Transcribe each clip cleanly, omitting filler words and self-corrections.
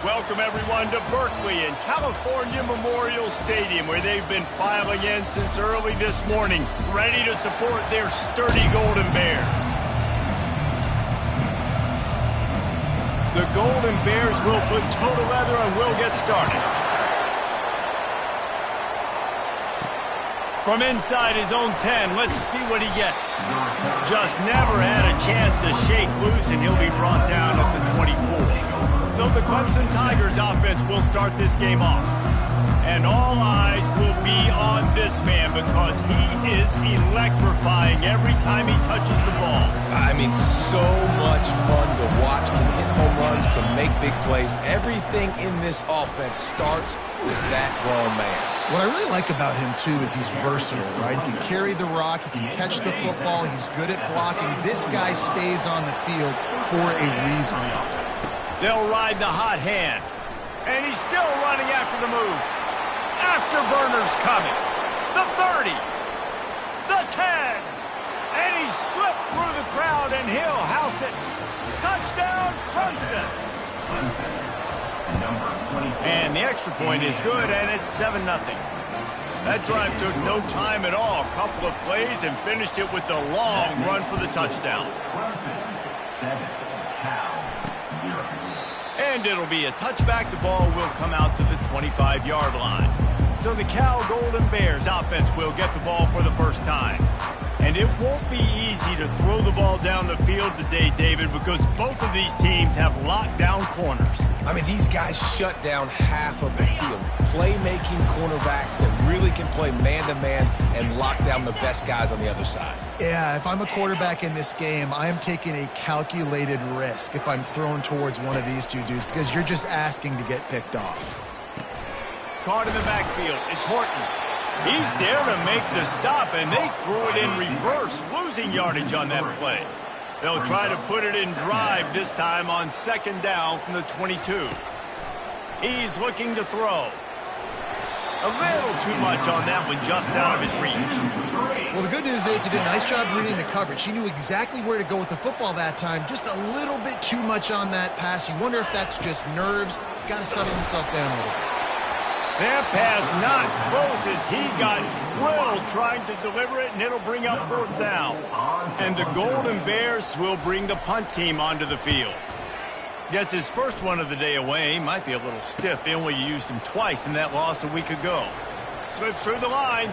Welcome, everyone, to Berkeley and California Memorial Stadium, where they've been filing in since early this morning, ready to support their sturdy Golden Bears. The Golden Bears will put toe to leather and will get started. From inside his own 10, let's see what he gets. Just never had a chance to shake loose, and he'll be brought down at the 24. So the Clemson Tigers offense will start this game off. And all eyes will be on this man because he is electrifying every time he touches the ball. I mean, so much fun to watch. Can hit home runs, can make big plays. Everything in this offense starts with that grown man. What I really like about him, too, is he's versatile, right? He can carry the rock, he can catch the football, he's good at blocking. This guy stays on the field for a reason. They'll ride the hot hand. And he's still running after the move. Afterburner's coming. The 30. The 10. And he slipped through the crowd, and he'll house it. Touchdown, Clemson. And the extra point is good, and it's 7-0. That drive took no time at all. A couple of plays and finished it with a long run for the touchdown. And it'll be a touchback. The ball will come out to the 25-yard line. So the Cal Golden Bears offense will get the ball for the first time. And it won't be easy to throw the ball down the field today, David, because both of these teams have locked down corners. I mean, these guys shut down half of the field. Playmaking cornerbacks that really can play man-to-man and lock down the best guys on the other side. Yeah, if I'm a quarterback in this game, I am taking a calculated risk if I'm thrown towards one of these two dudes because you're just asking to get picked off. Caught in the backfield. It's Horton. He's there to make the stop, and they threw it in reverse, losing yardage on that play. They'll try to put it in drive this time on second down from the 22. He's looking to throw. A little too much on that one, just out of his reach. Well, the good news is he did a nice job reading the coverage. He knew exactly where to go with the football that time. Just a little bit too much on that pass. You wonder if that's just nerves. He's got to settle himself down a little bit. That pass not close as he got drilled trying to deliver it, and it'll bring up fourth down. And the Golden Bears will bring the punt team onto the field. Gets his first one of the day away. Might be a little stiff. They only used him twice in that loss a week ago. Slips through the line.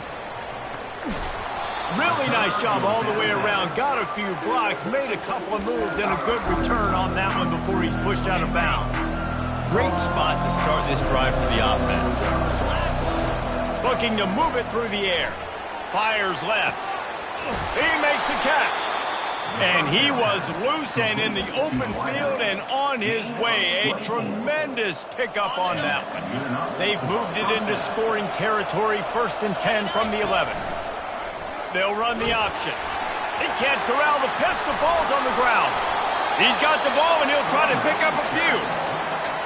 Really nice job all the way around. Got a few blocks, made a couple of moves, and a good return on that one before he's pushed out of bounds. Great spot to start this drive for the offense. Looking to move it through the air. Fires left. He makes the catch. And he was loose and in the open field and on his way. A tremendous pickup on that one. They've moved it into scoring territory, 1st and 10 from the 11. They'll run the option. He can't corral the pitch. The ball's on the ground. He's got the ball, and he'll try to pick up a few.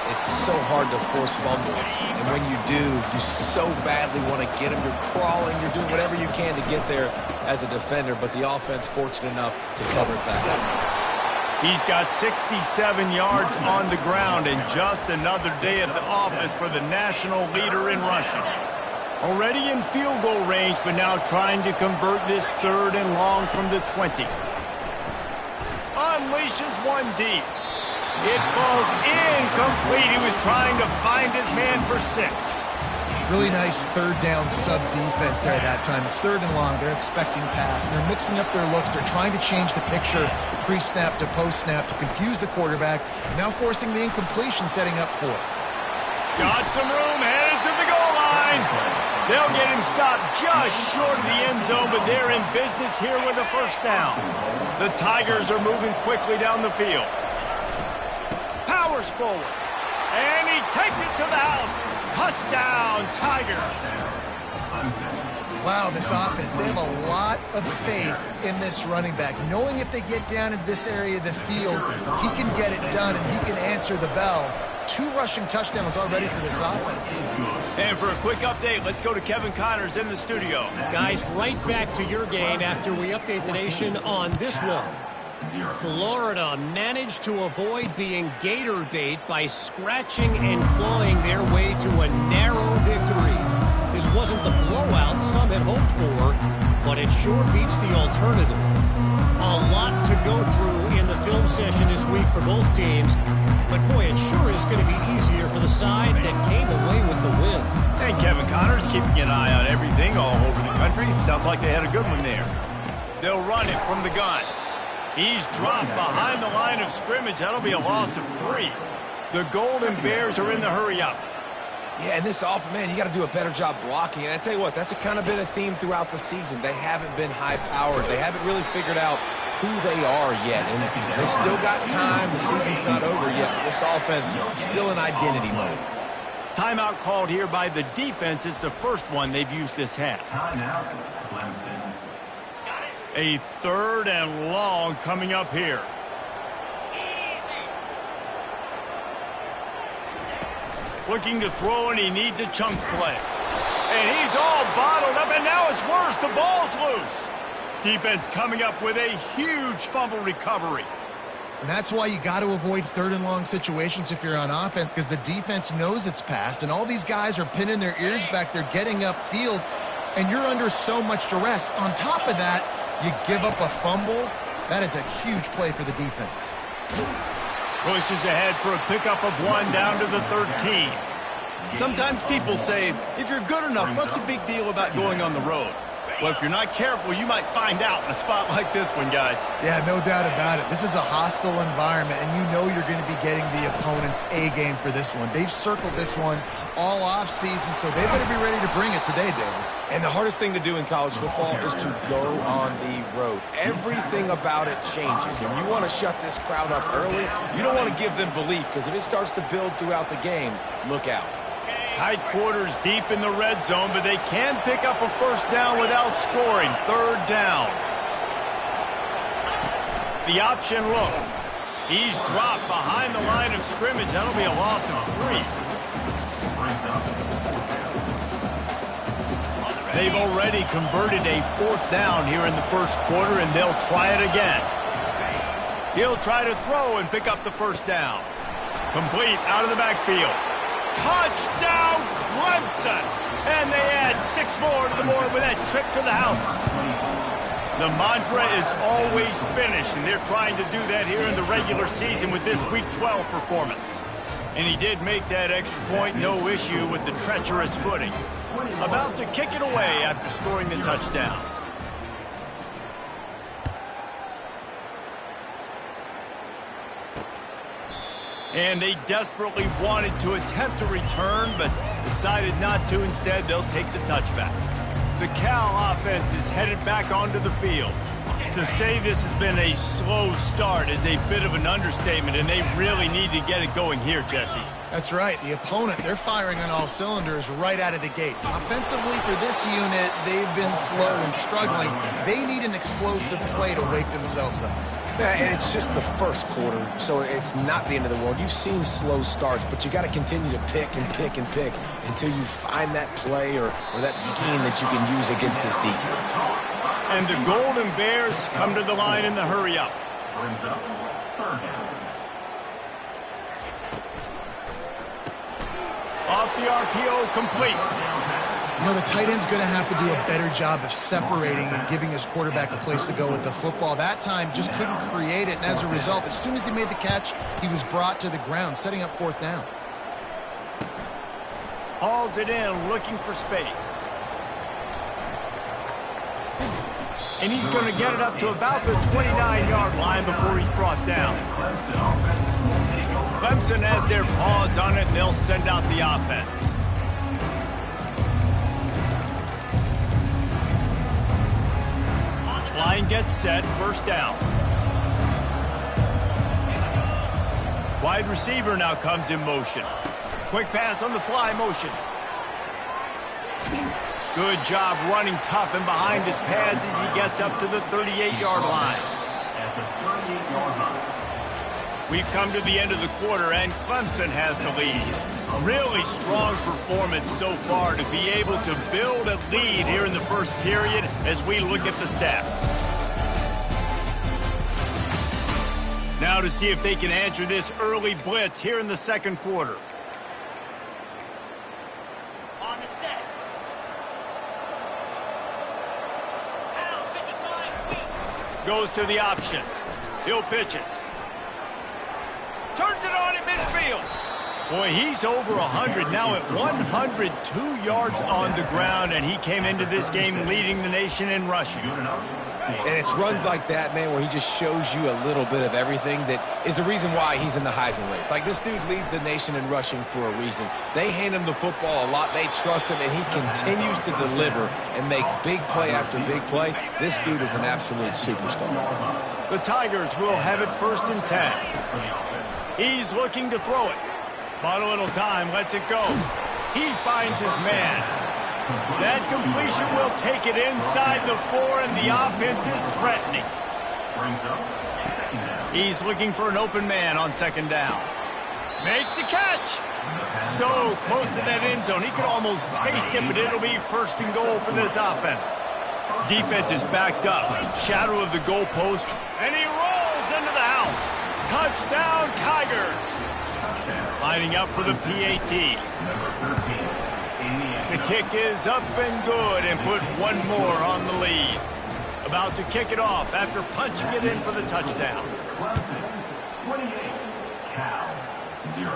It's so hard to force fumbles, and when you do, you so badly want to get them. You're crawling, you're doing whatever you can to get there as a defender, but the offense fortunate enough to cover it back up. He's got 67 yards on the ground, and just another day at the office for the national leader in rushing. Already in field goal range, but now trying to convert this 3rd and long from the 20. Unleashes one deep. It falls incomplete. He was trying to find his man for 6. Really nice 3rd down sub defense there that time. It's 3rd and long. They're expecting pass, and they're mixing up their looks. They're trying to change the picture pre-snap to post-snap to confuse the quarterback, now forcing the incompletion, setting up 4th. Got some room, headed to the goal line. They'll get him stopped just short of the end zone, but they're in business here with a 1st down. The Tigers are moving quickly down the field. Powers forward, and he takes it to the house. Touchdown, Tigers. Wow, this offense, they have a lot of faith in this running back, knowing if they get down in this area of the field, he can get it done and he can answer the bell. 2 rushing touchdowns already for this offense. And for a quick update, let's go to Kevin Connors in the studio. Guys, right back to your game after we update the nation on this one. Florida managed to avoid being gator bait by scratching and clawing their way to a narrow victory. This wasn't the blowout some had hoped for, but it sure beats the alternative. A lot to go through in the film session this week for both teams, but boy, it sure is going to be easier for the side that came away with the win. And Kevin Connors keeping an eye on everything all over the country. Sounds like they had a good one there. They'll run it from the gun. He's dropped behind the line of scrimmage. That'll be a loss of 3. The Golden Bears are in the hurry-up. Yeah, and this offense, man, you got to do a better job blocking. And I tell you what, that's kind of been a theme throughout the season. They haven't been high-powered. They haven't really figured out who they are yet. And they still got time. The season's not over yet. But this offense still in identity mode. Timeout called here by the defense. It's the first one they've used this half. A 3rd and long coming up here. Looking to throw, and he needs a chunk play. And he's all bottled up, and now it's worse. The ball's loose. Defense coming up with a huge fumble recovery. And that's why you got to avoid 3rd and long situations if you're on offense, because the defense knows it's pass, and all these guys are pinning their ears back. They're getting upfield, and you're under so much duress. On top of that, you give up a fumble. That is a huge play for the defense. Pushes ahead for a pickup of 1 down to the 13. Sometimes people say, if you're good enough, what's the big deal about going on the road? Well, if you're not careful, you might find out in a spot like this one, guys. Yeah, no doubt about it. This is a hostile environment, and you know you're going to be getting the opponent's A-game for this one. They've circled this one all off-season, so they better be ready to bring it today, David. And the hardest thing to do in college football is to go on the road. Everything about it changes, and you want to shut this crowd up early. You don't want to give them belief, because if it starts to build throughout the game, look out. Tight quarters deep in the red zone, but they can pick up a first down without scoring. 3rd down. The option look. He's dropped behind the line of scrimmage. That'll be a loss of 3. They've already converted a 4th down here in the first quarter, and they'll try it again. He'll try to throw and pick up the first down. Complete out of the backfield. Touchdown, Clemson! And they add 6 more to the board with that trip to the house. The mantra is always finish, and they're trying to do that here in the regular season with this Week 12 performance. And he did make that extra point, no issue with the treacherous footing. About to kick it away after scoring the touchdown. And they desperately wanted to attempt a return, but decided not to. Instead, they'll take the touchback. The Cal offense is headed back onto the field. To say this has been a slow start is a bit of an understatement, and they really need to get it going here, Jesse. That's right. The opponent, they're firing on all cylinders right out of the gate. Offensively, for this unit, they've been slow and struggling. They need an explosive play to wake themselves up. Yeah, and it's just the first quarter, so it's not the end of the world. You've seen slow starts, but you got to continue to pick and pick and pick until you find that play or that scheme that you can use against this defense. And the Golden Bears come to the line in the hurry-up. Off the RPO, complete. You know, the tight end's going to have to do a better job of separating and giving his quarterback a place to go with the football. That time just couldn't create it, and as a result, as soon as he made the catch, he was brought to the ground, setting up 4th down. Hauls it in, looking for space. And he's going to get it up to about the 29-yard line before he's brought down. Clemson has their paws on it, and they'll send out the offense. Line gets set, 1st down. Wide receiver now comes in motion. Quick pass on the fly motion. Good job running tough and behind his pads as he gets up to the 38-yard line. We've come to the end of the quarter, and Clemson has the lead. Really strong performance so far to be able to build a lead here in the first period as we look at the stats. Now to see if they can answer this early blitz here in the second quarter. On the set. Goes to the option. He'll pitch it. Turns it on in midfield. Boy, he's over 100 now at 102 yards on the ground, and he came into this game leading the nation in rushing. And it's runs like that, man, where he just shows you a little bit of everything that is the reason why he's in the Heisman race. Like, this dude leads the nation in rushing for a reason. They hand him the football a lot. They trust him, and he continues to deliver and make big play after big play. This dude is an absolute superstar. The Tigers will have it 1st and 10. He's looking to throw it. Bought a little time, lets it go. He finds his man. That completion will take it inside the 4, and the offense is threatening. He's looking for an open man on 2nd down. Makes the catch. So close to that end zone, he could almost taste it, but it'll be 1st and goal for this offense. Defense is backed up. Shadow of the goalpost, and he rolls into the house. Touchdown, Tigers. Lining up for the PAT. The kick is up and good, and put one more on the lead. About to kick it off after punching it in for the touchdown. 28, Cal 0.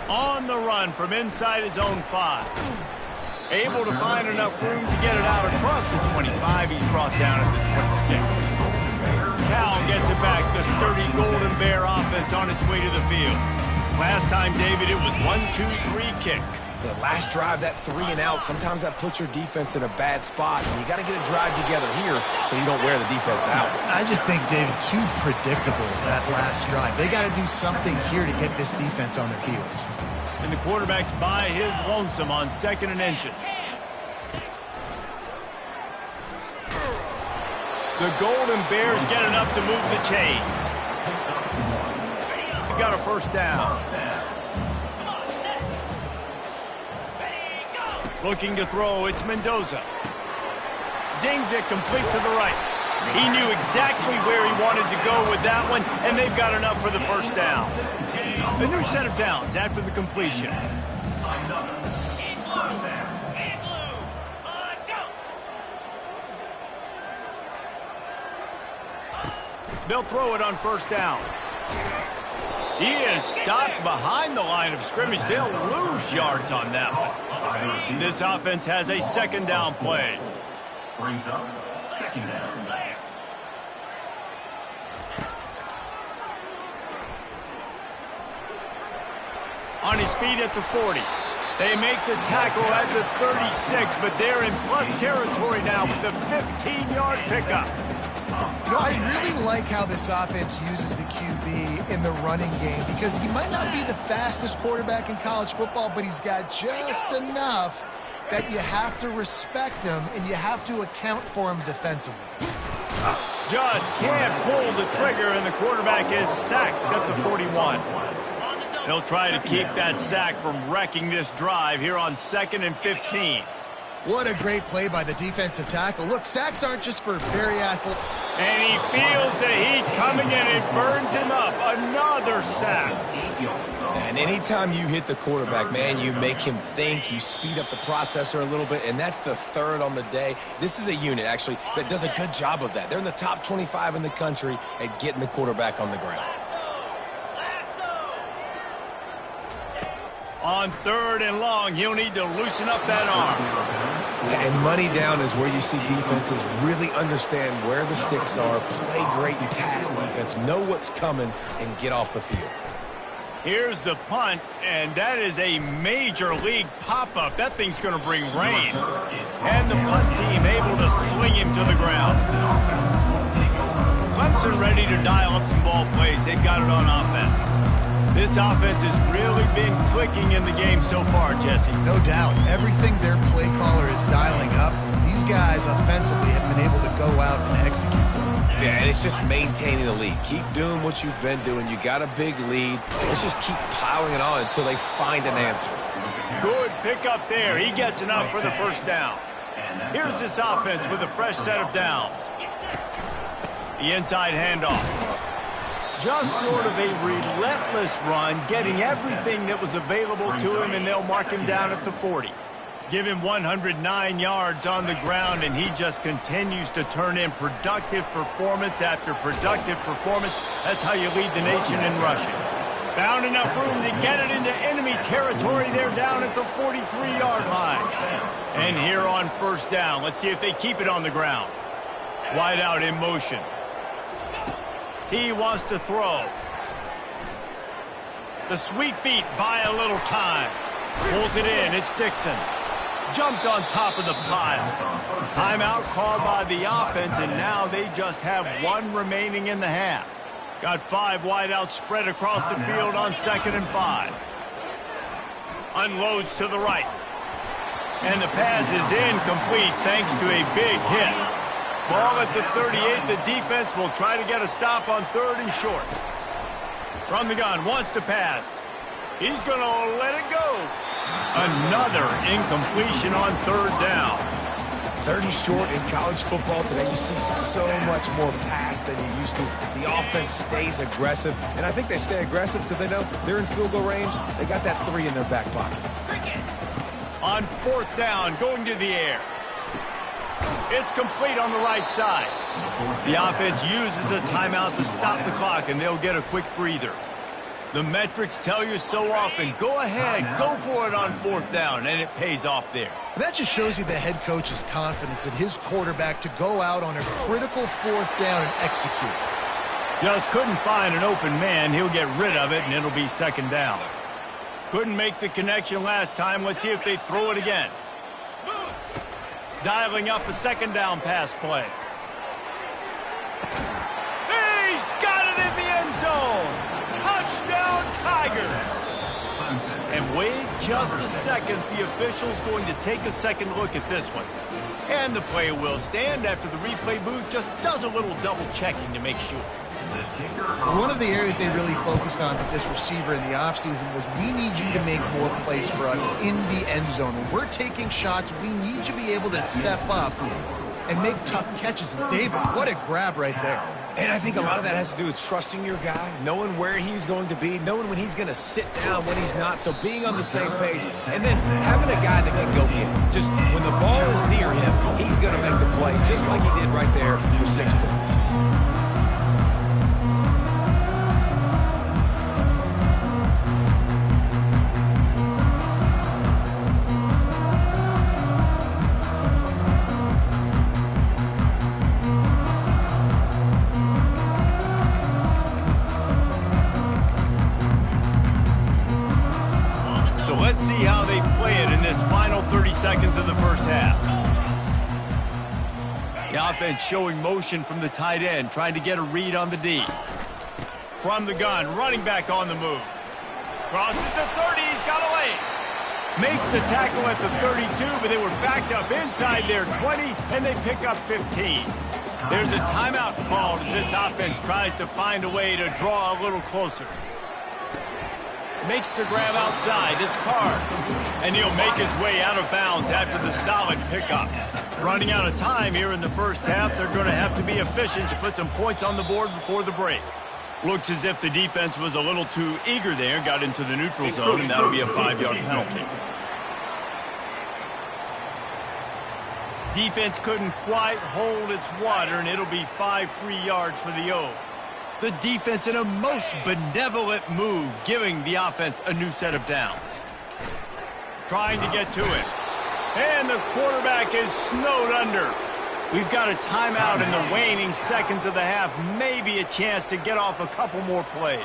On the run from inside his own 5. Able to find enough room to get it out across the 25. He's brought down at the 26. Cal gets it back. The sturdy Golden Bear offense on its way to the field. Last time, David, it was 1-2-3 kick. The last drive, that 3 and out, sometimes that puts your defense in a bad spot. And you got to get a drive together here so you don't wear the defense out. I just think, David, too predictable, that last drive. They got to do something here to get this defense on their heels. And the quarterback's by his lonesome on 2nd and inches. The Golden Bears get enough to move the chains. Got a 1st down. Looking to throw, it's Mendoza. Zings it complete to the right. He knew exactly where he wanted to go with that one, and they've got enough for the 1st down. A new set of downs after the completion. They'll throw it on 1st down. He is stopped behind the line of scrimmage. They'll lose yards on that one. This offense has a 2nd down play. Brings up 2nd down. On his feet at the 40. They make the tackle at the 36, but they're in plus territory now with the 15-yard pickup. You know, I really like how this offense uses the QB in the running game because he might not be the fastest quarterback in college football, but he's got just enough that you have to respect him and you have to account for him defensively. Just can't pull the trigger, and the quarterback is sacked at the 41. They'll try to keep that sack from wrecking this drive here on 2nd and 15. What a great play by the defensive tackle. Look, sacks aren't just for very athletic. And he feels the heat coming in. It burns him up. Another sack. And anytime you hit the quarterback, man, you make him think. You speed up the processor a little bit, and that's the 3rd on the day. This is a unit, actually, that does a good job of that. They're in the top 25 in the country at getting the quarterback on the ground. On 3rd and long, he'll need to loosen up that arm. And money down is where you see defenses really understand where the sticks are, play great pass defense, know what's coming, and get off the field. Here's the punt, and that is a major league pop-up. That thing's going to bring rain. And the punt team able to sling him to the ground. Clemson ready to dial up some ball plays. They've got it on offense. This offense has really been clicking in the game so far, Jesse. No doubt. Everything their play caller is dialing up, these guys offensively have been able to go out and execute. Yeah, and it's just maintaining the lead. Keep doing what you've been doing. You got a big lead. Let's just keep piling it on until they find an answer. Good pickup there. He gets enough for the 1st down. Here's this offense with a fresh set of downs. The inside handoff. Just sort of a relentless run, getting everything that was available to him, and they'll mark him down at the 40. Give him 109 yards on the ground, and he just continues to turn in productive performance after productive performance. That's how you lead the nation in rushing. Found enough room to get it into enemy territory. They're down at the 43-yard line. And here on first down, let's see if they keep it on the ground. Wide out in motion. He wants to throw. The sweet feet buy a little time. Pulls it in. It's Dixon. Jumped on top of the pile. Timeout called by the offense, and now they just have one remaining in the half. Got 5 wideouts spread across the field on 2nd and 5. Unloads to the right. And the pass is incomplete thanks to a big hit. Ball at the 38. The defense will try to get a stop on 3rd and short. From the gun, wants to pass. He's going to let it go. Another incompletion on 3rd down. 3rd and short in college football today, you see so much more pass than you used to. The offense stays aggressive, and I think they stay aggressive because they know they're in field goal range. They got that 3 in their back pocket. On 4th down, going to the air. It's complete on the right side. The offense uses a timeout to stop the clock, and they'll get a quick breather. The metrics tell you so often, go ahead, go for it on 4th down, and it pays off there. And that just shows you the head coach's confidence in his quarterback to go out on a critical 4th down and execute. Just couldn't find an open man. He'll get rid of it, and it'll be 2nd down. Couldn't make the connection last time. Let's see if they throw it again. Dialing up a 2nd down pass play. He's got it in the end zone. Touchdown, Tigers. And wait just a second. The official's going to take a second look at this one. And the play will stand after the replay booth just does a little double checking to make sure. One of the areas they really focused on with this receiver in the offseason was we need you to make more plays for us in the end zone. When we're taking shots, we need you to be able to step up and make tough catches. And David, what a grab right there. And I think a lot of that has to do with trusting your guy, knowing where he's going to be, knowing when he's going to sit down, when he's not, so being on the same page, and then having a guy that can go get it. Just when the ball is near him, he's going to make the play, just like he did right there for 6 points. Let's see how they play it in this final 30 seconds of the first half. The offense showing motion from the tight end, trying to get a read on the D. From the gun, running back on the move. Crosses the 30, he's got away. Makes the tackle at the 32, but they were backed up inside their 20, and they pick up 15. There's a timeout called as this offense tries to find a way to draw a little closer. Makes the grab outside. It's Carr. And he'll make his way out of bounds after the solid pickup. Running out of time here in the first half. They're going to have to be efficient to put some points on the board before the break. Looks as if the defense was a little too eager there. Got into the neutral zone, and that'll be a 5-yard penalty. Defense couldn't quite hold its water, and it'll be 5 free yards for the O. The defense in a most benevolent move, giving the offense a new set of downs. Trying to get to it. And the quarterback is snowed under. We've got a timeout in the waning seconds of the half. Maybe a chance to get off a couple more plays.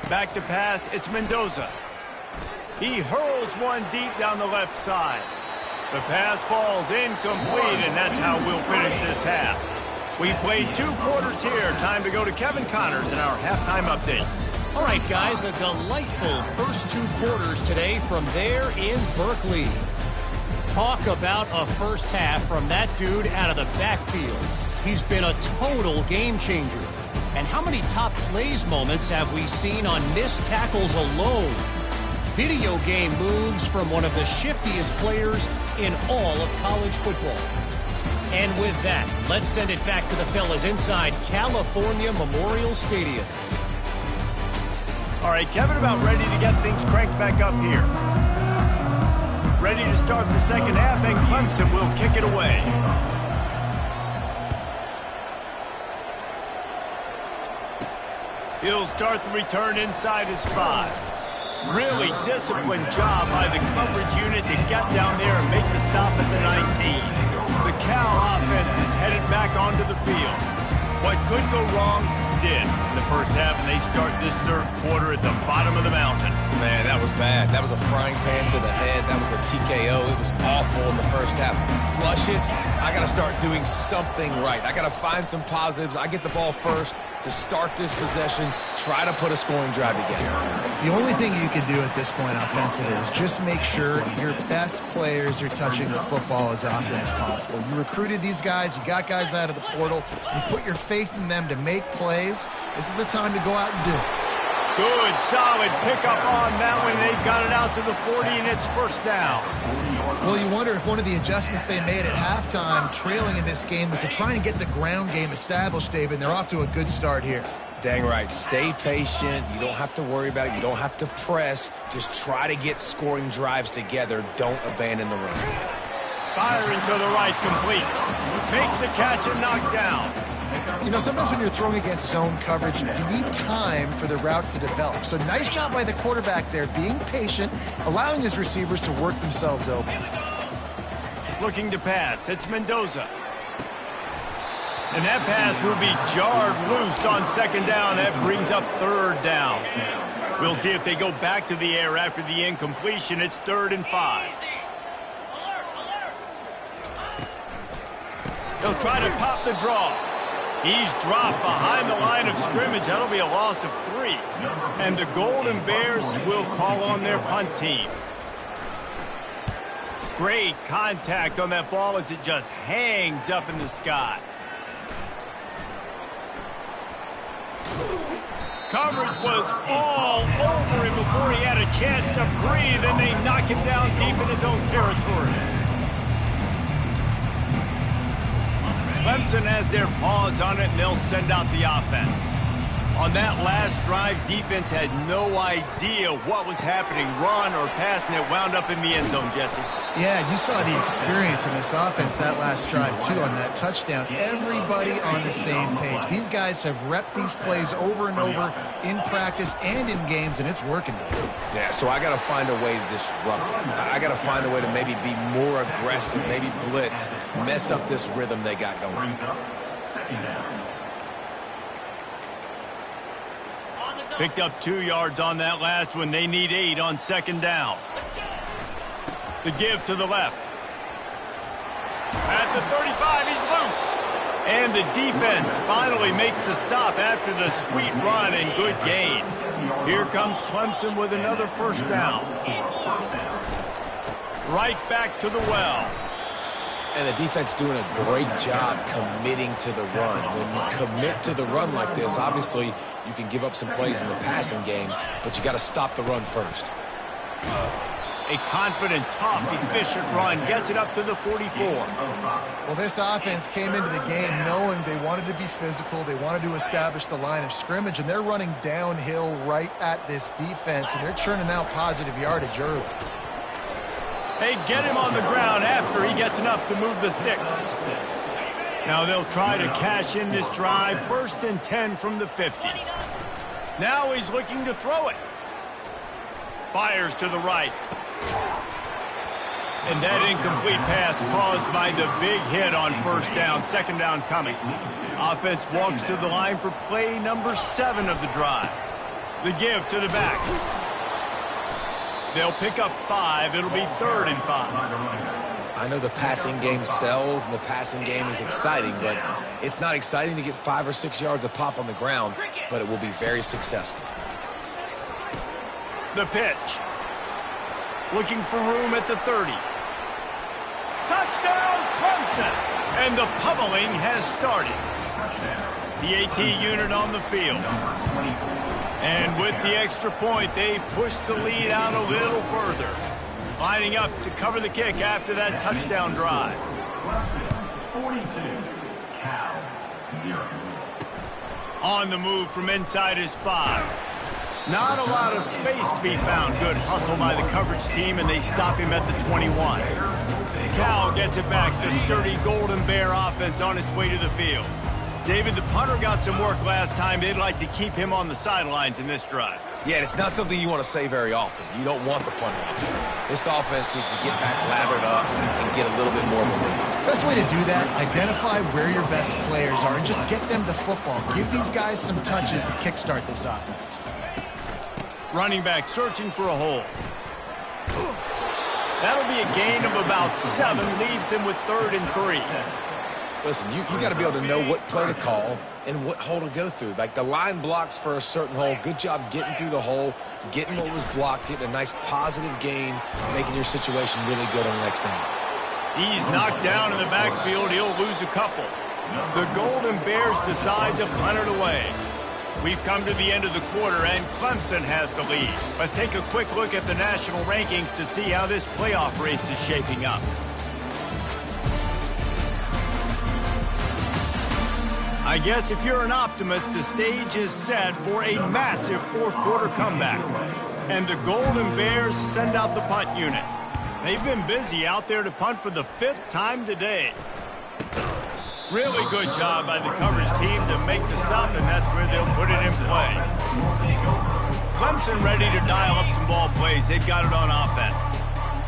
Back to pass, it's Mendoza. He hurls one deep down the left side. The pass falls incomplete, and that's how we'll finish this half. We've played 2 quarters here. Time to go to Kevin Connors in our halftime update. All right, guys, a delightful first 2 quarters today from there in Berkeley. Talk about a first half from that dude out of the backfield. He's been a total game changer. And how many top plays moments have we seen on missed tackles alone? Video game moves from one of the shiftiest players in all of college football. And with that, let's send it back to the fellas inside California Memorial Stadium. All right, Kevin, about ready to get things cranked back up here. Ready to start the second half, and Clemson will kick it away. He'll start the return inside his 5. Really disciplined job by the coverage unit to get down there and make the stop at the 19. The Cal offense is headed back onto the field. What could go wrong did in the first half, and they start this third quarter at the bottom of the mountain. Man, that was bad. That was a frying pan to the head. That was a TKO. It was awful in the first half. Flush it. I got to start doing something right. I got to find some positives. I get the ball first to start this possession, try to put a scoring drive together. The only thing you can do at this point offensively is just make sure your best players are touching the football as often as possible. You recruited these guys, you got guys out of the portal, you put your faith in them to make plays. This is a time to go out and do it. Good, solid pickup on that one. They've got it out to the 40, and it's first down. Well, you wonder if one of the adjustments they made at halftime, trailing in this game, was to try and get the ground game established, David. They're off to a good start here. Dang right. Stay patient. You don't have to worry about it. You don't have to press. Just try to get scoring drives together. Don't abandon the run. Firing to the right, complete. Makes the catch and knocked down. You know, sometimes when you're throwing against zone coverage, you need time for the routes to develop. So nice job by the quarterback there, being patient, allowing his receivers to work themselves open. Looking to pass. It's Mendoza. And that pass will be jarred loose on second down. That brings up third down. We'll see if they go back to the air after the incompletion. It's 3rd and 5. They'll try to pop the draw. He's dropped behind the line of scrimmage. That'll be a loss of 3. And the Golden Bears will call on their punt team. Great contact on that ball as it just hangs up in the sky. Coverage was all over him before he had a chance to breathe, and they knock him down deep in his own territory. Clemson has their paws on it, and they'll send out the offense. On that last drive, defense had no idea what was happening, run or pass, and it wound up in the end zone, Jesse. Yeah, you saw the experience in this offense that last drive, too, on that touchdown. Everybody on the same page. These guys have repped these plays over and over in practice and in games, and it's working. Yeah, so I got to find a way to disrupt it. I got to find a way to maybe be more aggressive, maybe blitz, mess up this rhythm they got going. Picked up 2 yards on that last one. They need 8 on second down. The give to the left. At the 35, he's loose. And the defense finally makes the stop after the sweet run and good gain. Here comes Clemson with another first down. Right back to the well. And the defense doing a great job committing to the run. When you commit to the run like this, obviously you can give up some plays in the passing game, but you got to stop the run first. A confident, tough, efficient run gets it up to the 44. Well, this offense came into the game knowing they wanted to be physical. They wanted to establish the line of scrimmage, and they're running downhill right at this defense, and they're churning out positive yardage early. They get him on the ground after he gets enough to move the sticks. Now they'll try to cash in this drive. 1st and 10 from the 50. Now he's looking to throw it. Fires to the right. And that incomplete pass caused by the big hit on first down. Second down coming. Offense walks to the line for play number 7 of the drive. The give to the back. They'll pick up 5. It'll be 3rd and 5. I know the passing game sells and the passing game is exciting, but it's not exciting to get 5 or 6 yards a pop on the ground, but it will be very successful. The pitch. Looking for room at the 30. Touchdown, Clemson! And the pummeling has started. The AT unit on the field. And with the extra point, they push the lead out a little further. Lining up to cover the kick after that touchdown drive. Cal 0. On the move from inside his 5. Not a lot of space to be found. Good hustle by the coverage team, and they stop him at the 21. Cal gets it back. The sturdy Golden Bear offense on its way to the field. David, the punter got some work last time. They'd like to keep him on the sidelines in this drive. Yeah, it's not something you want to say very often. You don't want the punter out there. This offense needs to get back lathered up and get a little bit more of a lead. Best way to do that, identify where your best players are and just get them the football. Give these guys some touches to kickstart this offense. Running back searching for a hole. That'll be a gain of about 7. Leaves him with 3rd and 3. Listen, you got to be able to know what play to call and what hole to go through. Like the line blocks for a certain hole. Good job getting through the hole, getting what was blocked, getting a nice positive gain, making your situation really good on the next down. He's knocked down in the backfield. He'll lose a couple. The Golden Bears decide to punt it away. We've come to the end of the quarter, and Clemson has the lead. Let's take a quick look at the national rankings to see how this playoff race is shaping up. I guess if you're an optimist, the stage is set for a massive fourth-quarter comeback. And the Golden Bears send out the punt unit. They've been busy out there to punt for the 5th time today. Really good job by the coverage team to make the stop, and that's where they'll put it in play. Clemson ready to dial up some ball plays. They've got it on offense.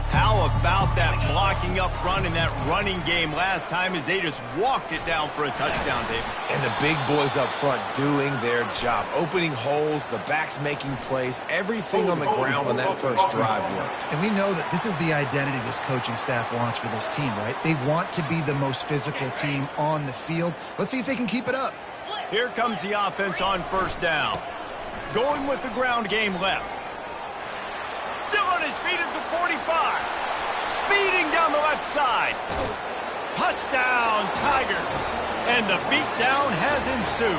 How about that blocking up front in that running game last time as they just walked it down for a touchdown, David? And the big boys up front doing their job. Opening holes, the backs making plays, everything on the ground on that first drive worked. And we know that this is the identity this coaching staff wants for this team, right? They want to be the most physical team on the field. Let's see if they can keep it up. Here comes the offense on first down. Going with the ground game left. Still on his feet at the 45. Speeding down the left side. Touchdown, Tigers. And the beatdown has ensued.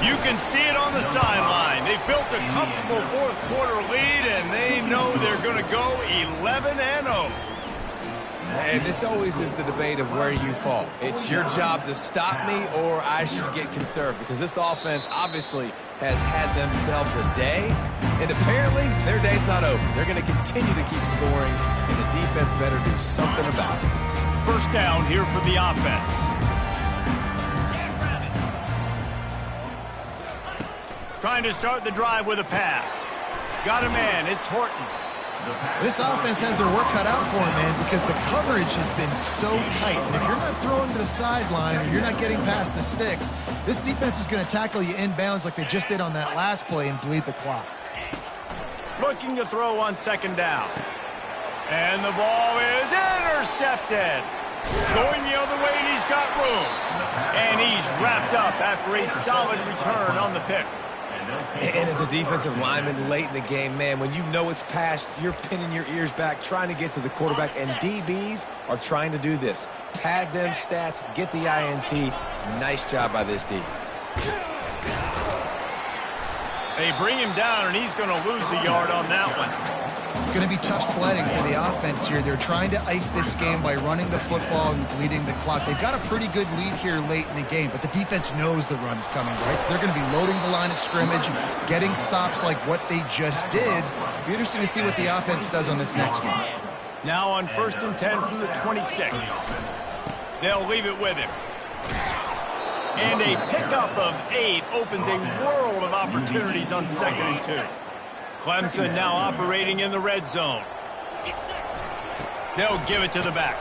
You can see it on the sideline. They've built a comfortable fourth-quarter lead, and they know they're going to go 11-0. And this always is the debate of where you fall. It's your job to stop me, or I should get conserved, because this offense obviously has had themselves a day, and apparently their day's not over. They're going to continue to keep scoring, and the defense better do something about it. First down here for the offense. Trying to start the drive with a pass. Got a man. It's Horton. This offense has their work cut out for them, man, because the coverage has been so tight. And if you're not throwing to the sideline or you're not getting past the sticks, this defense is going to tackle you inbounds like they just did on that last play and bleed the clock. Looking to throw on second down. And the ball is intercepted. Going the other way, and he's got room. And he's wrapped up after a solid return on the pick. And as a defensive lineman late in the game, man, when you know it's past, you're pinning your ears back, trying to get to the quarterback, and DBs are trying to do this. Pad them stats, get the INT. Nice job by this D. They bring him down, and he's going to lose a yard on that one. It's going to be tough sledding for the offense here. They're trying to ice this game by running the football and bleeding the clock. They've got a pretty good lead here late in the game, but the defense knows the run's coming, right? So they're going to be loading the line of scrimmage, getting stops like what they just did. Be interesting to see what the offense does on this next one. Now on 1st and 10 from the 26. They'll leave it with him. And a pickup of 8 opens a world of opportunities on 2nd and 2. Clemson now operating in the red zone. They'll give it to the back.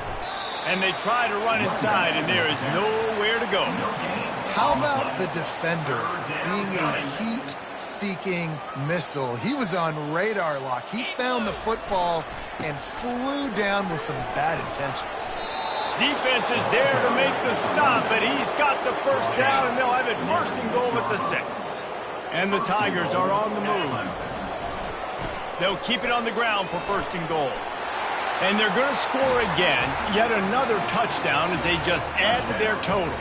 And they try to run inside, and there is nowhere to go. How about the defender being a heat-seeking missile? He was on radar lock. He found the football and flew down with some bad intentions. Defense is there to make the stop, but he's got the first down, and they'll have it 1st and goal at the 6. And the Tigers are on the move. They'll keep it on the ground for 1st and goal. And they're going to score again, yet another touchdown as they just add to their total.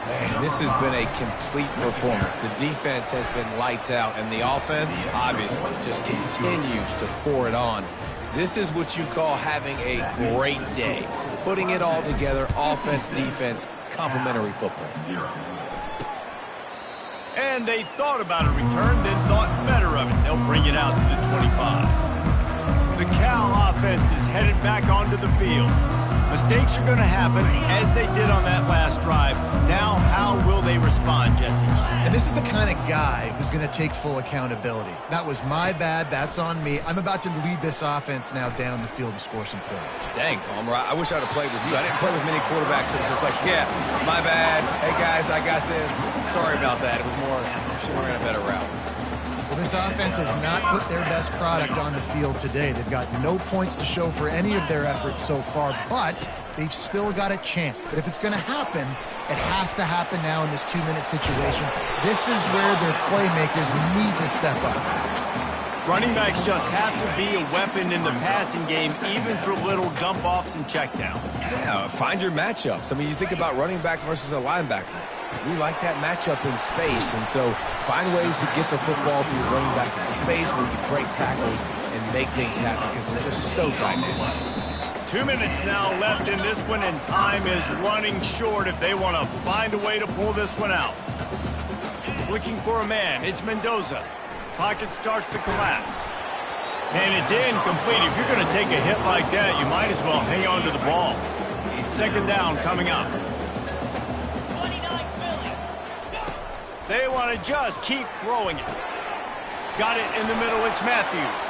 Man, this has been a complete performance. The defense has been lights out, and the offense, obviously, just continues to pour it on. This is what you call having a great day. putting it all together, offense, defense, complementary football. 0. And they thought about a return, then thought better of it. They'll bring it out to the 25. The Cal offense is headed back onto the field. Mistakes are going to happen, as they did on that last drive. Now, how will they respond, Jesse? And this is the kind of guy who's going to take full accountability. That was my bad. That's on me. I'm about to lead this offense now down the field and score some points. Dang, Palmer, I wish I'd have played with you. I didn't play with many quarterbacks that were just like, yeah, my bad. Hey, guys, I got this. Sorry about that. It was more, should have ran a better route. Well, this offense has not put their best product on the field today. They've got no points to show for any of their efforts so far, but they've still got a chance. But if it's going to happen, it has to happen now in this 2-minute situation. This is where their playmakers need to step up. Running backs just have to be a weapon in the passing game, even for little dump-offs and checkdowns. Yeah, find your matchups. I mean, you think about running back versus a linebacker. We like that matchup in space, and so find ways to get the football to your running back in space where you can break tackles and make things happen because they're just so dynamic. 2 minutes now left in this one, and time is running short if they want to find a way to pull this one out. Looking for a man. It's Mendoza. Pocket starts to collapse. And it's incomplete. If you're going to take a hit like that, you might as well hang on to the ball. Second down coming up. They want to just keep throwing it. Got it in the middle. It's Matthews.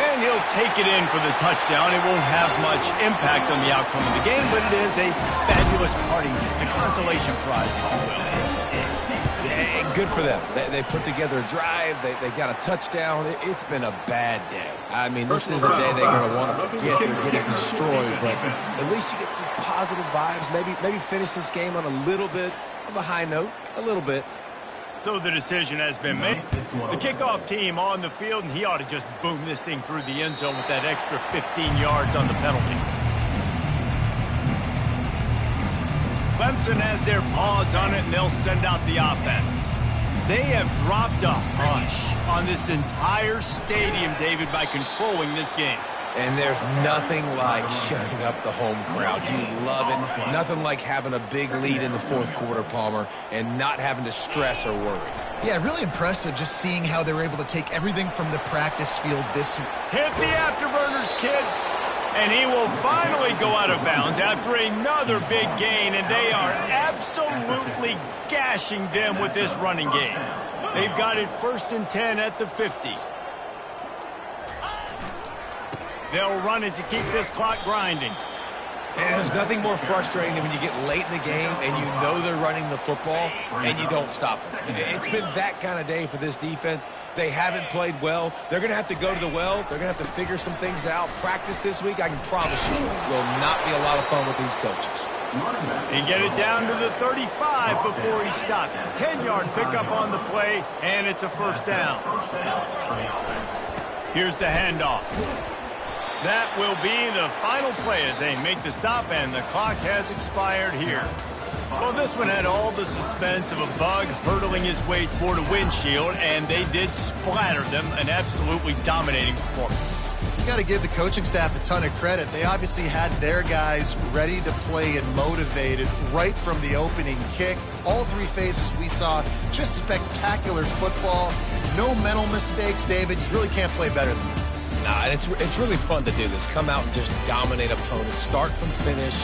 And he'll take it in for the touchdown. It won't have much impact on the outcome of the game, but it is a fabulous parting gift, a consolation prize, if you will. Yeah, good for them. They put together a drive. They got a touchdown. It's been a bad day. I mean, this is a day they're going to want to forget. They're getting destroyed, but at least you get some positive vibes. Maybe finish this game on a little bit of a high note, a little bit. So the decision has been made. The kickoff team on the field, and he ought to just boom this thing through the end zone with that extra 15 yards on the penalty. Clemson has their paws on it, and they'll send out the offense. They have dropped a hush on this entire stadium, David, by controlling this game. And there's nothing like shutting up the home crowd. You love it. Nothing like having a big lead in the fourth quarter, Palmer, and not having to stress or worry. Yeah, really impressive just seeing how they were able to take everything from the practice field this week. Hit the afterburners, kid. And he will finally go out of bounds after another big gain, and they are absolutely gashing them with this running game. They've got it 1st and 10 at the 50. They'll run it to keep this clock grinding. And there's nothing more frustrating than when you get late in the game and you know they're running the football and you don't stop them. It's been that kind of day for this defense. They haven't played well. They're going to have to go to the well. They're going to have to figure some things out. Practice this week, I can promise you, will not be a lot of fun with these coaches. And get it down to the 35 before he stopped. 10-yard pickup on the play, and it's a first down. Here's the handoff. That will be the final play as they make the stop, and the clock has expired here. Well, this one had all the suspense of a bug hurtling his way toward a windshield, and they did splatter them, an absolutely dominating performance. You got to give the coaching staff a ton of credit. They obviously had their guys ready to play and motivated right from the opening kick. All 3 phases we saw, just spectacular football. No mental mistakes, David. You really can't play better than that. Nah, and it's really fun to do this. Come out and just dominate opponents. Start from finish.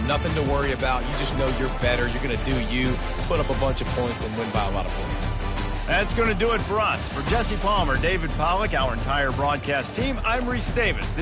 Nothing to worry about. You just know you're better. You're going to do you, put up a bunch of points, and win by a lot of points. That's going to do it for us. For Jesse Palmer, David Pollack, our entire broadcast team, I'm Reese Davis.